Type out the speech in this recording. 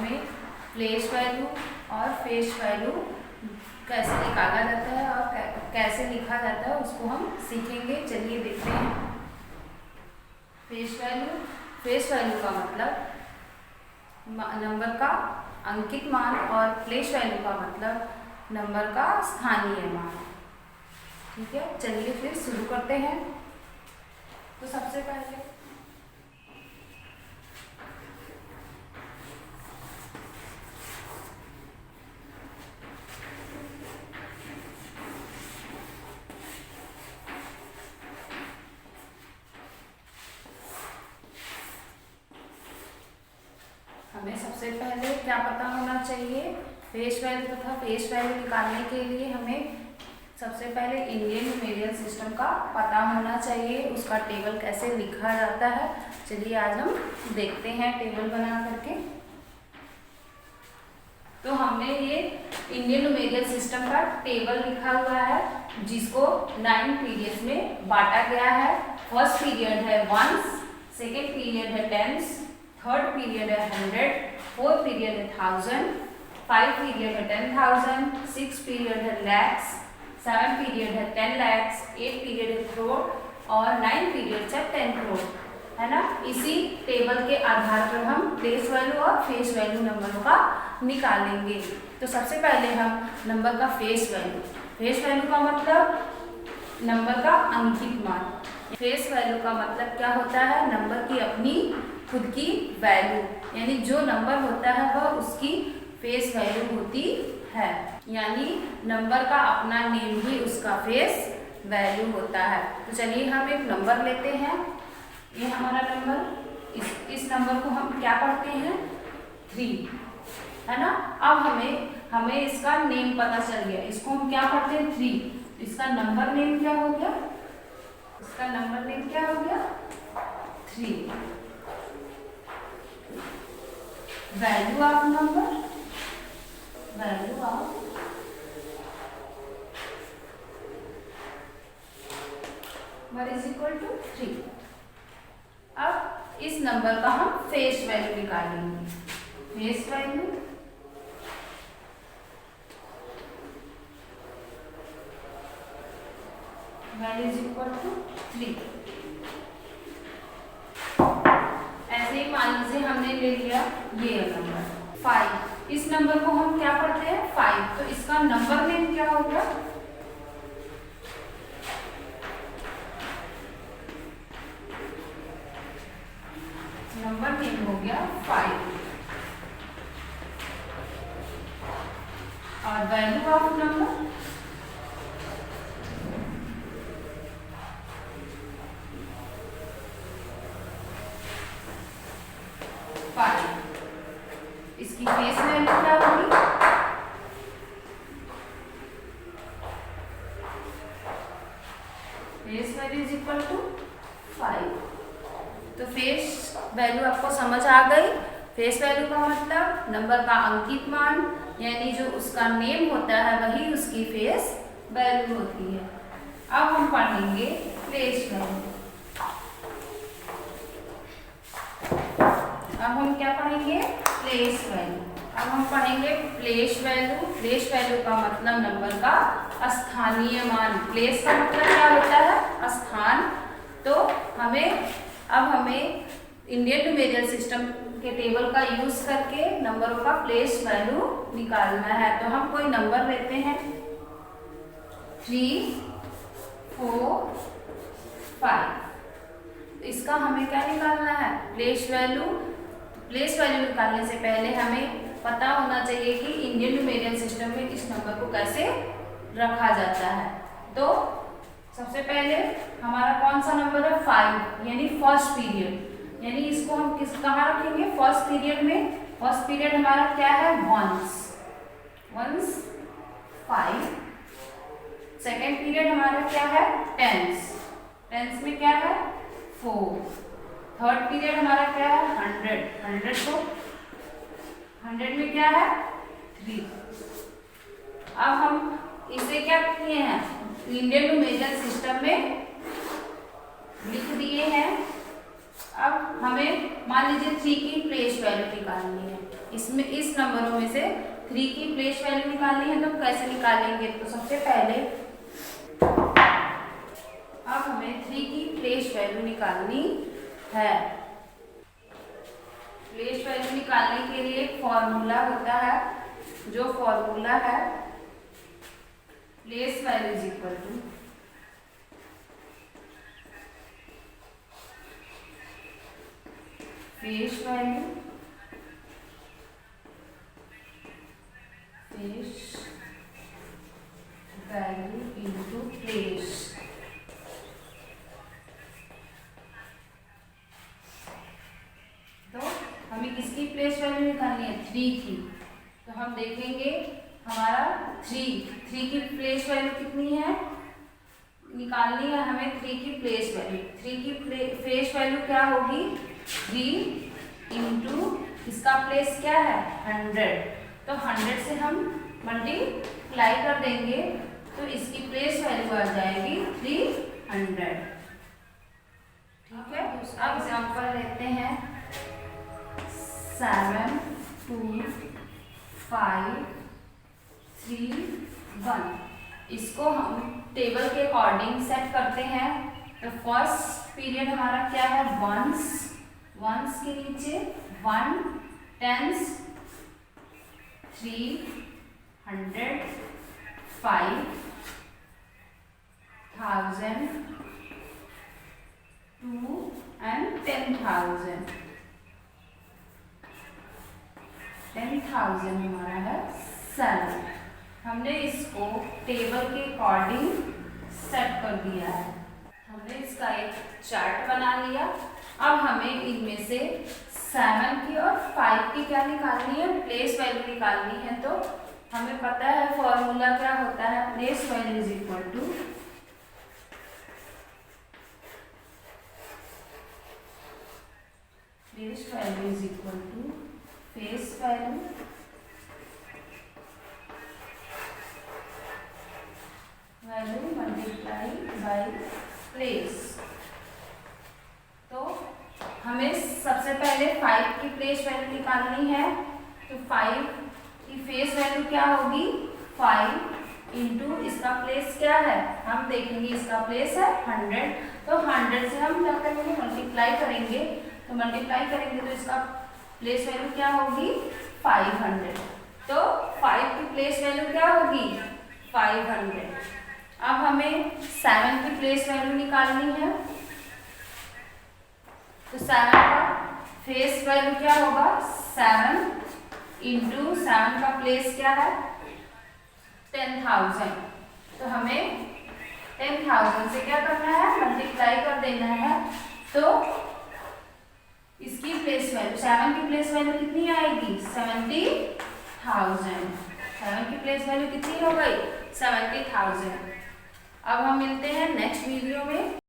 में place value और face value कैसे निकाला जाता है और कैसे लिखा जाता है उसको हम सीखेंगे। चलिए देखते हैं। फेस वैल्यू का मतलब नंबर का अंकित मान और प्लेस वैल्यू का मतलब नंबर का स्थानीय मान। ठीक है, चलिए फिर शुरू करते हैं। तो सबसे पहले क्या पता होना चाहिए? फेस वैल्यू तथा फेस वैल्यू निकालने के लिए हमें सबसे पहले इंडियन न्यूमेरिकल सिस्टम का पता होना चाहिए, उसका टेबल कैसे लिखा जाता है। चलिए आज हम देखते हैं टेबल बना करके। तो हमने ये इंडियन न्यूमेरिकल सिस्टम का टेबल लिखा हुआ है जिसको 9 पीरियड्स में बांटा गया है। फर्स्ट पीरियड है वंस, सेकेंड पीरियड है टेंस, थर्ड पीरियड है 100, फोर्थ पीरियड है 1000, 5 पीरियड है 10,000, 6 पीरियड है लैक्स, 7 पीरियड है 10 लैक्स, 8 पीरियड है करोड़ और 9 पीरियड है 10 करोड़, है ना। इसी टेबल के आधार पर हम प्लेस वैल्यू और फेस वैल्यू नंबरों का निकालेंगे। तो सबसे पहले हम नंबर का फेस वैल्यू का मतलब नंबर का अंकित मान। फेस वैल्यू का मतलब क्या होता है? नंबर की अपनी खुद की वैल्यू, यानी जो नंबर होता है वह उसकी फेस वैल्यू होती है, यानी नंबर का अपना नेम ही उसका फेस वैल्यू होता है। तो चलिए हम एक नंबर लेते हैं। ये हमारा नंबर, इस नंबर को हम क्या पढ़ते हैं? 3, है ना। अब हमें इसका नेम पता चल गया। इसको हम क्या पढ़ते हैं? 3। इसका नंबर नेम क्या हो गया? 3। Value of number, is equal to 3। अब इस नंबर का हम फेस वैल्यू निकालेंगे। Face value is equal to 3। ऐसे ही मान लीजिए हमने ले लिया ये नंबर 5। इस नंबर को हम क्या पढ़ते हैं? 5। तो इसका नंबर नेम क्या हो गया? नंबर नेम हो गया 5 और वैल्यू ऑफ नंबर इसकी फेस वैल्यू क्या होगी? Face value is equal to 5। तो फेस वैल्यू आपको समझ आ गई। फेस वैल्यू का मतलब नंबर का अंकित मान, यानी जो उसका नेम होता है वही उसकी फेस वैल्यू होती है। अब हम पढ़ेंगे प्लेस वैल्यू। अब हम क्या पढ़ेंगे? Place value. अब हम पढ़ेंगे प्लेस वैल्यू। प्लेस वैल्यू का मतलब नंबर का स्थानीय मान। प्लेस का मतलब क्या होता है? स्थान। तो हमें इंडियन न्यूमेरिकल सिस्टम के टेबल का यूज करके नंबरों का प्लेस वैल्यू निकालना है। तो हम कोई नंबर लेते हैं 3, 4, 5। इसका हमें क्या निकालना है? Place value. प्लेस वैल्यू निकालने से पहले हमें पता होना चाहिए कि इंडियन न्यूमेरिकल सिस्टम में इस नंबर को कैसे रखा जाता है। तो सबसे पहले हमारा कौन सा नंबर है? 5, यानी फर्स्ट पीरियड। यानी इसको हम कहाँ रखेंगे? फर्स्ट पीरियड में। फर्स्ट पीरियड हमारा क्या है? वंस 5। सेकेंड पीरियड हमारा क्या है? टेंस में क्या है? 4। थर्ड पीरियड हमारा क्या है? 100 को 100 में क्या है? 3। अब हम इसे क्या किए हैं? इंडियन न्यूमेरिकल सिस्टम में लिख दिए हैं। अब हमें मान लीजिए 3 की प्लेस वैल्यू निकालनी है। इसमें इस नंबरों में से 3 की प्लेस वैल्यू निकालनी है, तो कैसे निकालेंगे? तो सबसे पहले अब हमें 3 की प्लेस वैल्यू निकालनी है। प्लेस वैल्यू निकालने के लिए एक फॉर्मूला होता है, जो फॉर्मूला है place value is equal to face value into place. तो हमें किसकी प्लेस वैल्यू निकालनी है? 3 की। तो हम देखेंगे हमारा 3 की प्लेस वैल्यू कितनी है, निकालनी है हमें 3 की प्लेस वैल्यू। 3 की प्लेस वैल्यू क्या होगी? 3 इंटू इसका प्लेस क्या है? 100। तो 100 से हम मल्टीप्लाई कर देंगे तो इसकी प्लेस वैल्यू आ जाएगी 300। ठीक है, अब एग्जाम्पल लेते हैं 7 2 5 3 1। इसको हम टेबल के अकॉर्डिंग सेट करते हैं। तो फर्स्ट पीरियड हमारा क्या है? वंस के नीचे 1, टेंस 3, 100, 5, 1000, 2 and 10,000। 10,000 हमारा है 7। हमने इसको टेबल के अकॉर्डिंग सेट कर दिया है। हमने इसका एक चार्ट बना लिया। अब हमें इनमें से 7 की और 5 की क्या निकालनी है? प्लेस वैल्यू निकालनी है। तो हमें पता है फॉर्मूला क्या होता है? Place value is equal to face value multiply by place. तो हमें सबसे पहले 5 की प्लेस वैल्यू निकालनी है। तो 5 की फेस वैल्यू क्या होगी? 5 इंटू इसका प्लेस क्या है? हम देखेंगे इसका प्लेस है 100। तो 100 से हम क्या करेंगे? मल्टीप्लाई करेंगे। तो मल्टीप्लाई करेंगे तो इसका प्लेस वैल्यू क्या होगी? 500। तो 5 की प्लेस वैल्यू क्या होगी? 500। अब हमें 7 की प्लेस वैल्यू निकालनी है। तो 7 का फेस वैल्यू क्या होगा? 7 इंटू 7 का प्लेस क्या है? 10,000। तो हमें 10,000 से क्या करना है? मल्टीप्लाई कर देना है। तो इसकी प्लेस वैल्यू 7 की प्लेस वैल्यू कितनी आएगी? 70,000। 7 की प्लेस वैल्यू कितनी हो गई? 70,000। अब हम मिलते हैं नेक्स्ट वीडियो में।